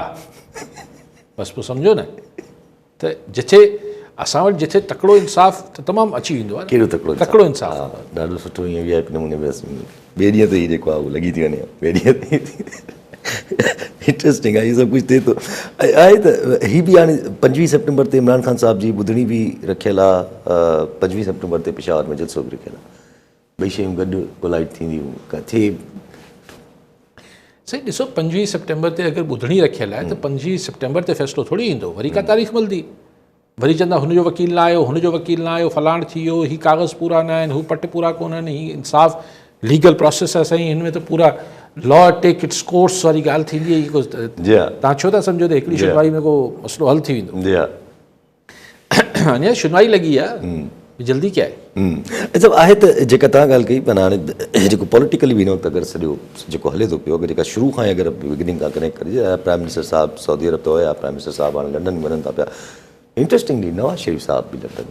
B: बसि पोइ सम्झो न त जिथे असां वटि जिथे तकिड़ो इंसाफ़ त तमामु अची वेंदो आहे।
A: कहिड़ो
B: तकिड़ो इंसाफ़?
A: हा, ॾाढो सुठो ईअं VIP नमूने बसि ॿिए ॾींहं ते ई जेको आहे उहो लॻी थी वञे, ॿिए ॾींहं ते इंट्रस्टिंग आहे, इहो सभु कुझु थिए थो। आहे त हीअ बि हाणे 25 सेप्टेम्बर ते इमरान ख़ान साहिब जी ॿुधणी बि रखियलु आहे, 25 सेप्टेम्बर ते पेशावर में जलसो बि रखियलु आहे, ॿई शयूं गॾु कोलाइड थींदियूं थिए।
B: सही ॾिसो, 25 सेप्टेम्बर ते अगरि ॿुधणी रखियलु आहे त 25 सेप्टेम्बर ते फ़ैसिलो थोरी ईंदो, वरी का तारीख़ मिलंदी, वरी चवंदा हुनजो वकील न आयो, हुनजो वकील न आयो, फलाण थी वियो, हीअ कागज़ पूरा न आहिनि, हू पट पूरा कोन आहिनि, हीअ इंसाफ़ लीगल प्रोसेस आहे साईं, हिन में त पूरा लॉ टेक इट्स कोर्स वारी ॻाल्हि थींदी आहे। कुझु तव्हां छो था सम्झो त हिकिड़ी सुनवाई में को मसइलो हल थी वेंदो? अञा सुनवाई लॻी आहे, जल्दी क्या आहे?
A: अच्छा, आहे त जेका तव्हां ॻाल्हि कई, माना हाणे जेको पॉलिटिकली बि हिन वक़्तु अगरि सॼो जेको हले थो पियो, अगरि जेका शुरू खां ई अगरि बिगिनिंग खां कनेक्ट करिजे, प्राइम मिनिस्टर साहिबु सऊदी अरब त हुया, प्राइम मिनिस्टर साहिबु हाणे लंडन वञनि था पिया, इंट्रस्टिंगली नवाज़ शरीफ़ साहिबु बि लंडन,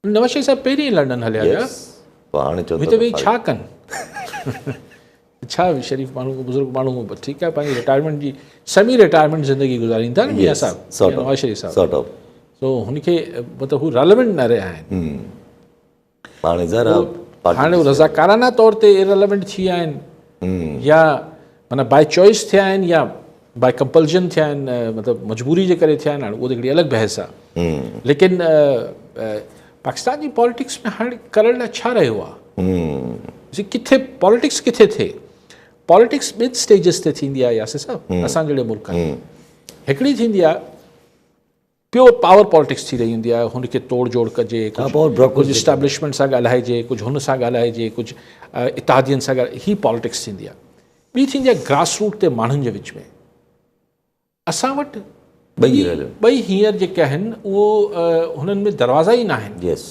B: नवाज़ शरीफ़ साहिबु पहिरीं लंडन हलिया हुया,
A: हाणे चओ
B: त वेही छा कनि, छा शरीफ़ माण्हू बुज़ुर्ग माण्हू ठीकु आहे, पंहिंजी रिटायरमेंट जी सेमी रिटायरमेंट ज़िंदगी गुज़ारीनि था न मियां साहिबु, नवाज़ शरीफ़ साहिबु, सो हुनखे मतिलबु हू रेलेवेंट न रहिया आहिनि,
A: हाणे ज़रा
B: हाणे रज़ाकाराना तौर ते इरेलेवेंट थी विया आहिनि, या माना बाय चॉइस थिया आहिनि या बाय कंपल्जन थिया आहिनि, मतिलबु मजबूरी जे करे थिया आहिनि, हाणे उहो त हिकिड़ी अलॻि बहस आहे। लेकिन पाकिस्तान जी पॉलिटिक्स में हाणे करण लाइ छा रहियो आहे, किथे पॉलिटिक्स किथे थिए, पॉलिटिक्स ॿिनि स्टेजिस ते थींदी आहे यासिर साहिबु, असां जहिड़े मुल्क में हिकिड़ी थींदी आहे प्योर पावर पॉलिटिक्स थी रही हूंदी आहे, हुनखे तोड़ जोड़ कजे, कुझु इस्टेब्लिशमेंट सां ॻाल्हाइजे, कुझु हुन सां ॻाल्हाइजे, कुझु इत्तेहादियुनि सां हीअ पॉलिटिक्स थींदी आहे। ॿी थींदी आहे ग्रास रूट ते माण्हुनि जे विच में। असां वटि ॿई हींअर जेके आहिनि उहो हुननि में दरवाज़ा ई न आहिनि।
A: यस,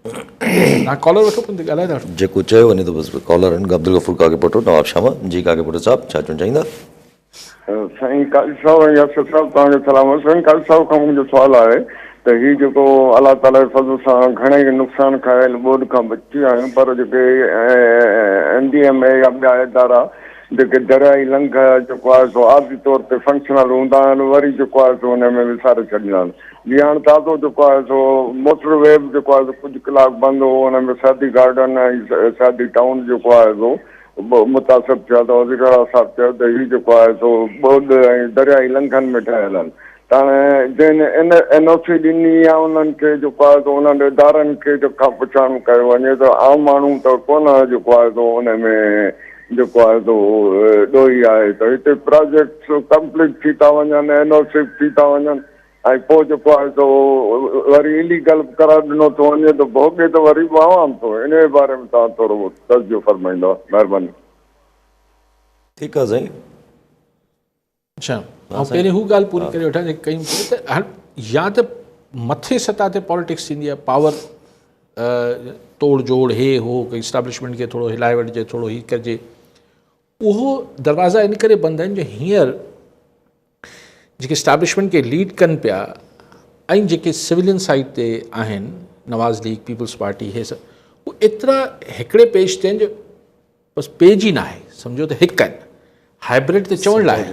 B: तव्हां कॉलर वठो पंहिंजे ॻाल्हाए था वठो।
A: जेको चयो वञे थो बसि कॉलर आहिनि। अब्दुल गफूर कागेपुटो, नवाब शामा जी। कागेपुटो साहब छा चवणु चाहींदा?
E: साईं काजी साहब ऐं यासिर साहब तव्हांखे सलाम। साईं काजी साहब खां मुंहिंजो सुवालु आहे त हीउ जेको अलाह ताला जे फज़ल सां घणेई नुक़सान खायल ॿोॾि खां बची आहियूं, पर जेके NDMA या ॿिया इदारा जेके दरियाई लंघ जेको आहे सो आर्ज़ी तौर ते फंक्शनल हूंदा आहिनि, वरी जेको आहे सो हुन में विसारे छॾींदा आहिनि। जीअं हाणे ताज़ो जेको आहे सो मोटरवे बि जेको आहे सो कुझु कलाक बंदि हो, हुन में सादी गार्डन ऐं सादी टाउन जेको आहे सो मुतासिर थिया त वज़ीर आला साहब चयो त हीउ जेको आहे सो ॿोॾि ऐं दरियाई लंघनि में ठहियल आहिनि। त हाणे जिन NOC ॾिनी आहे उन्हनि खे जेको आहे सो उन्हनि इदारनि खे जेका पुछाणो कयो वञे त आम माण्हू त कोन जेको आहे सो उन में जेको आहे सो ॾोही आहे। त हिते प्रोजेक्ट्स कंप्लीट थी था वञनि, NOC थी था वञनि, ऐं पोइ जेको आहे सो वरी इलीगल करार ॾिनो थो वञे त भोॻे त वरी बि आवाम थो। इन जे बारे में तव्हां थोरो तर्जो फरमाईंदव, महिरबानी।
A: ठीकु आहे साईं।
B: अच्छा, ऐं पहिरीं हू ॻाल्हि पूरी करे वठां जेके कयूं त हाणे या त मथे सतह ते पॉलिटिक्स थींदी आहे, पावर तोड़ जोड़ हे हो, इस्टेब्लिशमेंट खे थोरो हिलाए वठिजे, थोरो हीअ कजे। उहो दरवाज़ा इन करे बंदि आहिनि जो हींअर जेके इस्टेब्लिशमेंट खे लीड कनि पिया ऐं जेके सिविलियन साइड ते आहिनि, नवाज़ लीग, पीपल्स पार्टी, हे सभु उहे एतिरा हिकिड़े पेज ते आहिनि जो बसि पेज ई न आहे, सम्झो त हिकु आहिनि। हाइब्रिड ते चवण लाइ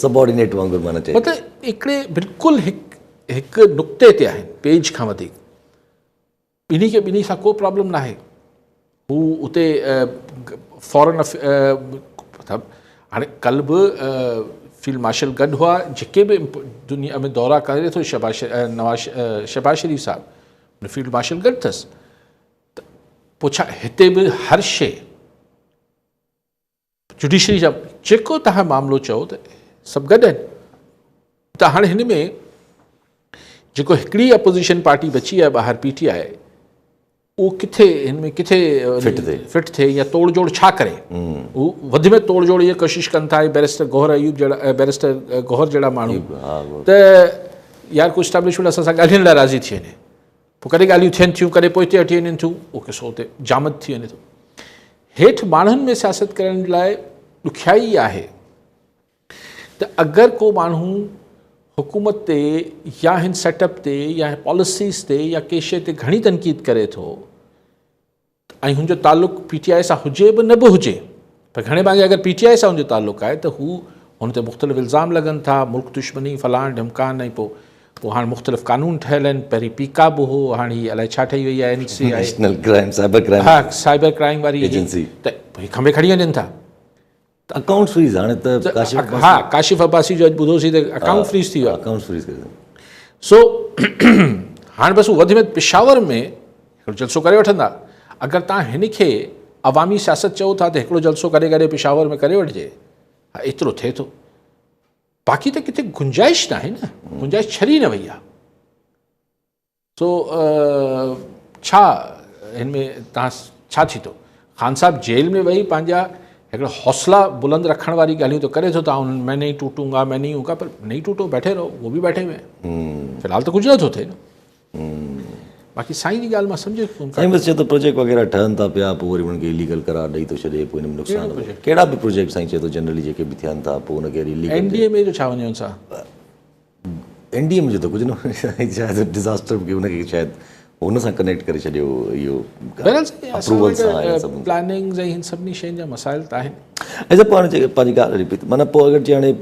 A: सबऑर्डिनेट वांगुरु माना चए,
B: मतिलबु हिकिड़े बिल्कुलु हिकु नुक़्ते ते आहिनि, पेज खां वधीक। ॿिन्ही खे ॿिन्ही सां को प्रॉब्लम न आहे। हू उते फॉरेन मतिलबु हाणे कल्ह बि फील्ड मार्शल गॾु हुआ, जेके बि दुनिया में दौरा करे थो शहबाज शरीफ़ साहब, हुन फील्ड मार्शल गॾु अथसि। त पोइ छा हिते बि हर शइ जुडिशरी जा जेको तव्हां मामिलो चओ त सभु गॾु आहिनि। त हाणे हिन में जेको हिकिड़ी अपोज़िशन पार्टी बची आहे ॿाहिरि PTI, उहो किथे हिन में किथे फिट थिए या तोड़ जोड़ छा करे। हू वधि में तोड़ जोड़ इहा कोशिशि कनि था बैरिस्टर गौहर अयूब जहिड़ा, बैरिस्टर गौहर जहिड़ा माण्हू त यार को इस्टेब्लिशमेंट असां सां ॻाल्हाइण लाइ राज़ी थी वञे। पोइ कॾहिं ॻाल्हियूं थियनि थियूं, कॾहिं पोइ हिते हटी वञनि थियूं, उहो किसो हुते जामद थी वञे थो। हेठि माण्हुनि में सियासत करण लाइ ॾुखियाई आहे त अगरि को माण्हू हुकूमत ते या हिन सेटअप ते या पॉलिसीज़ ते या कंहिं शइ ते घणी तनक़ीद करे थो ऐं हुनजो तालुक़ु PTI सां हुजे बि न बि हुजे, पर घणे भाङे अगरि PTI सां हुनजो तालुक़ु आहे त हू हुन ते मुख़्तलिफ़ इल्ज़ाम लॻनि था, मुल्क दुश्मनी फलाण ढमकान, ऐं पोइ हाणे मुख़्तलिफ़ क़ानून ठहियल आहिनि। पहिरीं PICA बि हो, हाणे हीअ अलाए छा ठही वई आहे,
A: नेशनल क्राइम
B: साइबर क्राइम वारी एजेंसी। त खंभे खणी वञनि था।
A: अकाउंट फ्रीज़ हाणे त
B: काशिफ़ अब्बासी जो अॼु ॿुधोसीं त अकाउंट फ्रीज़ थी वियो आहे।
A: अकाउंट फ्रीज़ करे
B: सो हाणे बसि वधि में पेशावर में हिकिड़ो जलसो करे वठंदा। अगरि तव्हां हिन खे अवामी सियासत चओ था त हिकिड़ो जलसो करे पेशावर में करे वठिजे, हा एतिरो थिए थो। बाक़ी त किथे गुंजाइश न आहे न, गुंजाइश छॾी न वई आहे। सो छा हिन में तव्हां छा थी थो? ख़ान साहब जेल में वेही पंहिंजा हिकिड़ा हौसला बुलंद रखण वारी ॻाल्हियूं त करे थो, तव्हां उन मैं नहीं टूटूंगा, मैं नहीं हूँगा, पर नहीं टूटो, बैठे रहो, वो भी बैठे हुए हैं। फिलहाल तो कुझु नथो थिए न। बाक़ी साईं जी ॻाल्हि मां सम्झो
A: साईं बसि चए थो प्रोजेक्ट वग़ैरह ठहनि था पिया, पोइ वरी उन्हनि खे इलीगल करार ॾेई थो छॾे, पोइ हिन में नुक़सानु कहिड़ा बि प्रोजेक्ट साईं चए थो जनरली जेके बि थियनि था पोइ हुनखे
B: NDMA जो छा वञे हुन सां?
A: NDMA जो त कुझु न शायदि डिज़ास्टर खे हुनखे शायदि हुन सां कनेक्ट करे छॾियो। इहो अप्रूवल सां
B: प्लानिंग्स ऐं हिन सभिनी शयुनि जा मसाइल त आहिनि।
A: ऐं पाण पंहिंजी ॻाल्हि रिपीट माना पोइ अगरि जे हाणे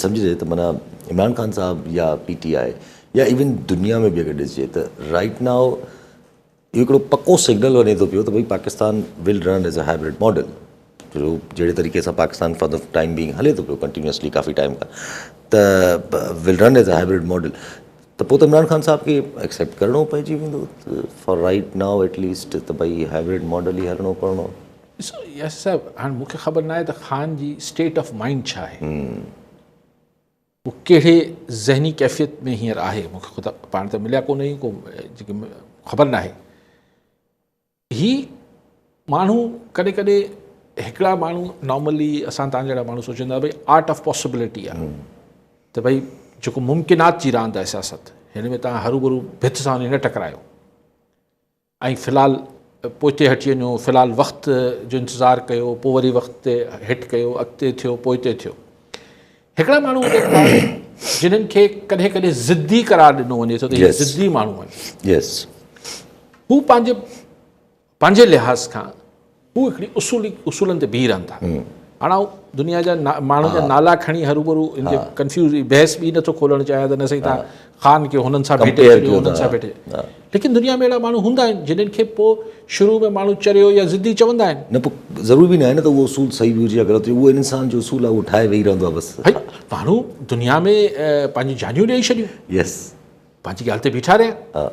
A: सम्झिजे त माना इमरान ख़ान साहब या PTI या इवन दुनिया में बि अगरि ॾिसिजे त राइट नाउ इहो हिकिड़ो पको सिग्नल वञे थो पियो त भई Pakistan will run as a hybrid model, जो जहिड़े तरीक़े सां Pakistan for the time being हले थो पियो कंटिन्यूअसली काफ़ी टाइम खां, त will run as a hybrid model. त पोइ त इमरान ख़ान साहब खे एक्सेप्ट करिणो पइजी वेंदो फॉर राइट नाउ एटलीस्ट, त भई हाइब्रिड मॉडल ई हलणो करिणो।
B: ॾिसो यस साहिबु, हाणे मूंखे ख़बर न आहे त ख़ान जी स्टेट ऑफ माइंड छा आहे। वो कहिड़े ज़हनी कैफ़ियत में हींअर आहे, मूंखे ख़ुदि पाण त मिलिया कोन को जेके ख़बर न आहे। ही माण्हू कॾहिं कॾहिं हिकिड़ा माण्हू नॉर्मली असां तव्हां जहिड़ा माण्हू सोचींदा भई आर्ट ऑफ पॉसिबिलिटी आहे, त भई जेको मुमकिनात जी रांदि आहे सियासत, हिन में तव्हां हरू भित सां न टकरायो ऐं फ़िलहालु पोइते हटी वञो, फ़िलहालु वक़्तु जो इंतज़ारु कयो, पोइ वरी वक़्त ते हिट कयो, अॻिते थियो पोइते थियो। हिकिड़ा माण्हू जिन्हनि खे कॾहिं कॾहिं ज़िद्दी करार ॾिनो वञे थो त इहे ज़िद्दी माण्हू आहिनि, हू पंहिंजे लिहाज़ खां हू हिकिड़ी उसूलनि ते बीह रहनि था। हाणे दुनिया जा माण्हुनि जा नाला खणी हरूभरू इन ते कंफ्यूज़ बहस बि नथो खोलणु चाहियां त न साईं तव्हां ख़ान खे हुननि सां भेटे छॾियो, हुननि सां भेटे, लेकिन दुनिया में अहिड़ा माण्हू हूंदा आहिनि जिन्हनि खे पोइ शुरू में माण्हू चरियो या ज़िद्दी चवंदा आहिनि।
A: न पोइ ज़रूरी बि न आहे न त उहो उसूल सही बि हुजे या ग़लति, उहो इंसान जो उसूल आहे उहो ठाहे वेही रहंदो आहे बसि।
B: भई माण्हू दुनिया में पंहिंजी जानियूं ॾेई छॾियूं, पंहिंजी ॻाल्हि ते बीठा रहिया,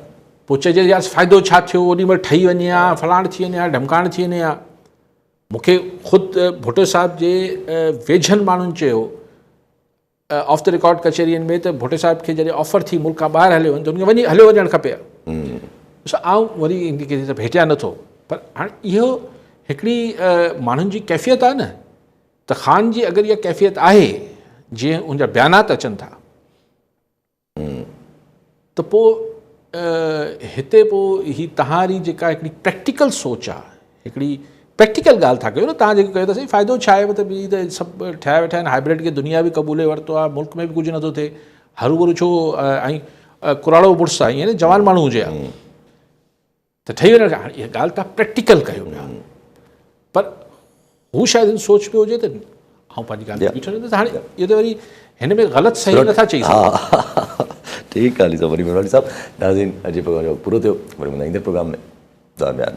B: पोइ चइजे यार फ़ाइदो छा थियो, ओॾी महिल ठही वञे हा, फलाण थी वञे हा, ढमकाइण थी वञे हा। मूंखे ख़ुदि भुट्टो साहिब जे वेझनि माण्हुनि चयो ऑफ द रिकॉर्ड कचहरीअ में त भुट्टो साहिब खे जॾहिं ऑफर थी मुल्क खां ॿाहिरि हलियो वञे त उनखे हलियो वञणु खपे। ॾिसो आउं वरी इनखे त भेटिया नथो, पर हाणे इहो हिकिड़ी माण्हुनि जी कैफ़ियत आहे न, त ख़ान जी अगरि इहा कैफ़ियत आहे जीअं उनजा बयानात अचनि था, त पोइ हिते पोइ ही तव्हांजी जेका हिकिड़ी प्रैक्टिकल सोच आहे, हिकिड़ी प्रैक्टिकल ॻाल्हि था कयो न, तव्हां जेको कयो था साईं फ़ाइदो छा आहे, मतिलबु ॿी त सभु ठाहिया वेठा आहिनि, हाइब्रिड खे दुनिया बि क़बूले वरितो आहे, मुल्क में बि कुझु नथो थिए, हरू छो ऐं कुराड़ो बुर्स आहे, ईअं न जवान माण्हू हुजे हा त ठही वञे। हाणे इहा ॻाल्हि तव्हां प्रैक्टिकल कयो पिया, पर हू शायदि सोच पियो हुजे त ऐं पंहिंजी ॻाल्हि बीठो रहंदो, त हाणे इहो त वरी हिन में ग़लति सही नथा चई सघूं।
A: ठीकु आहे, वरी साहिबु नाज़रीन अॼु प्रोग्राम जो पूरो थियो, वरी ईंदड़ प्रोग्राम में दरमियान